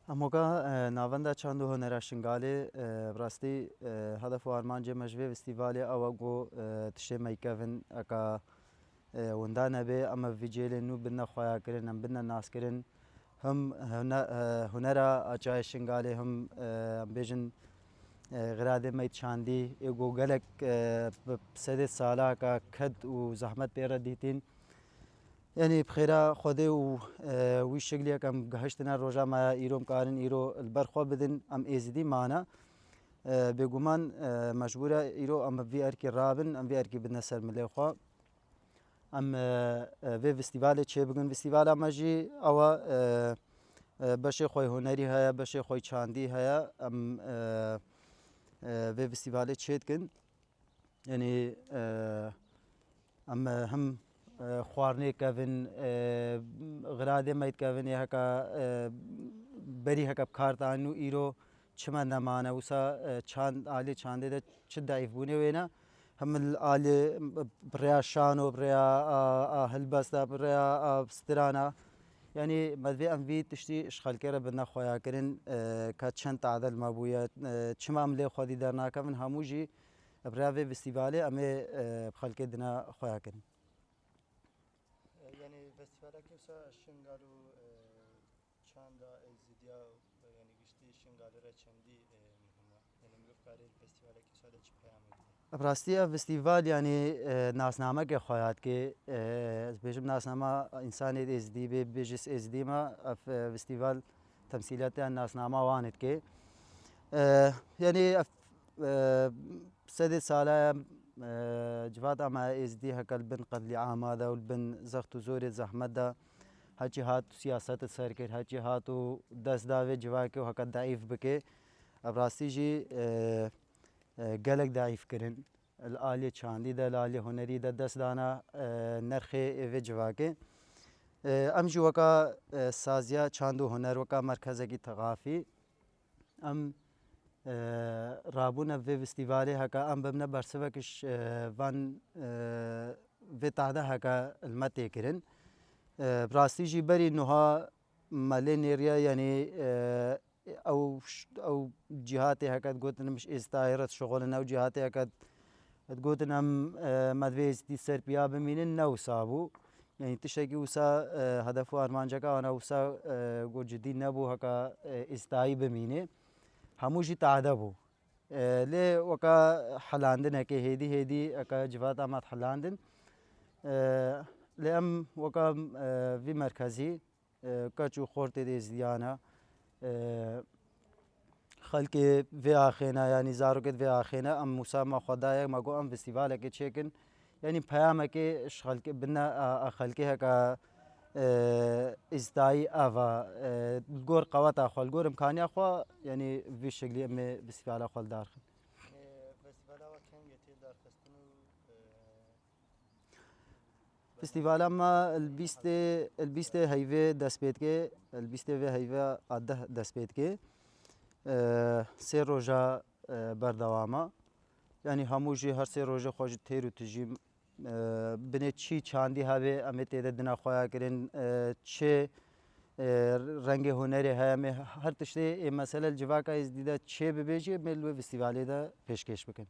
اموگا ناوندا چند هنر شنگالی براستی هدف و آرمانجی مجوی فستیوالی اوگو تشه میکوین اکا وندا نبی اما ویجیل نو بنا خوایا کرن هم بنا ناس کرن هم هنر اچای شنگالی هم بیشن غراده میت چاندی ایگو گلک سد سالا کا کد و زحمت پیرا دیتین يعني بخيرا خدي وش شغلي كم جهشتنا روجا ما إيروم كارن إيرو البرخو بدن أم إزدي معنا بجومان مجبورة إيرو أم في أركي رابن أم في أركي بالنسر مليخوا أم في فستيفال شيء بجون فستيفال ماجي أو بشي خوي هنري هيا بشي خوي شاندي هيا أم في فستيفال شيء كن يعني أم هم خوارنی کردن غراده میت کردن یا که بری هک بکارتانو ایرو چما نمانه وسا چند عالی چنده ده چه دایف بونه وینا هم عالی بریا شانو بریا هلبستا بریا سترانا يعني مذبي أم في تشتي إشخال كيرا بدنا خويا كرين كاتشان تعدل مابويا چما عملي خودي درنا كمن هموجي بريافي فستيفالي أمي بخالكي دنا خويا كرين يعني فستیوالا که سا شنگالو چاندا ازدیا يعني گشتی شنگالو را چندی مهمه يعني مروف کاری فستیوالا که سا ده چی پیامه براستی فستیوال یعنی ناسنامه که خواهد که بیشتر ناسنامه انسانی ازدی به بیشتر ازدی ما فستیوال تمثیلات ناسنامه واند که یعنی سد ساله جواد ما ازدی هکل بن قبل عام هذا والبن زخت زور زحمت ده هچی هات سیاست سر کرد هچی هاتو دست داوی جواکه و هکل ضعیف بکه براستی جی گلک ضعیف کردن الآلی چاندی ده الآلی هنری ده دست دانا نرخی و جواکه ام جو وکا سازیا چاندو هنر وکا مرکز کی ثقافی ام رابونا في فستيفالي هكا ام بمنا برسبكش فان في تعدا هكا المتي كرن براستي جي بري نوها مالينيريا يعني او جهاتي هكا تقولن مش استايرة شغلنا او جهاتي هكا تقولن ام مدفيز دي سربيا بمين نو سابو يعني تشكي وسا هدف ارمانجا انا وسا جو جدي نبو هكا استاي بمينه هموجي تعذبوا ليه وكا حلاندن هكي هيدي اكا جفات امات حلاندن لأم وكا في مركزي كاتشو خورتي دي زيانا خلقي في آخينا يعني زاروكت في آخينا ام مسامة خدايا ما قو ام فستيفال هكي تشيكن يعني بيام هكي اش خلقي بنا خلقي هكا ازداي افا الجور قوات اخو الجور امكاني اخو يعني في الشكل امي فستيفال اخو دارخل فستیوالا و کم گتی دار خستنو فستيفال اما البيست هيفي دسبيتكي البيست في هيفي عده دسبيتكي سي روجا بردواما يعني هموجي هر سي روجا خوش تيرو تجيم بني چی چاندی هاوی امی تیده دنا خوایا کرن چه رنگ هنری های امی هر تشتی مسئله الجوا کا از دیده چه ببیجی ملو فستیوالی دا پیشکش بکن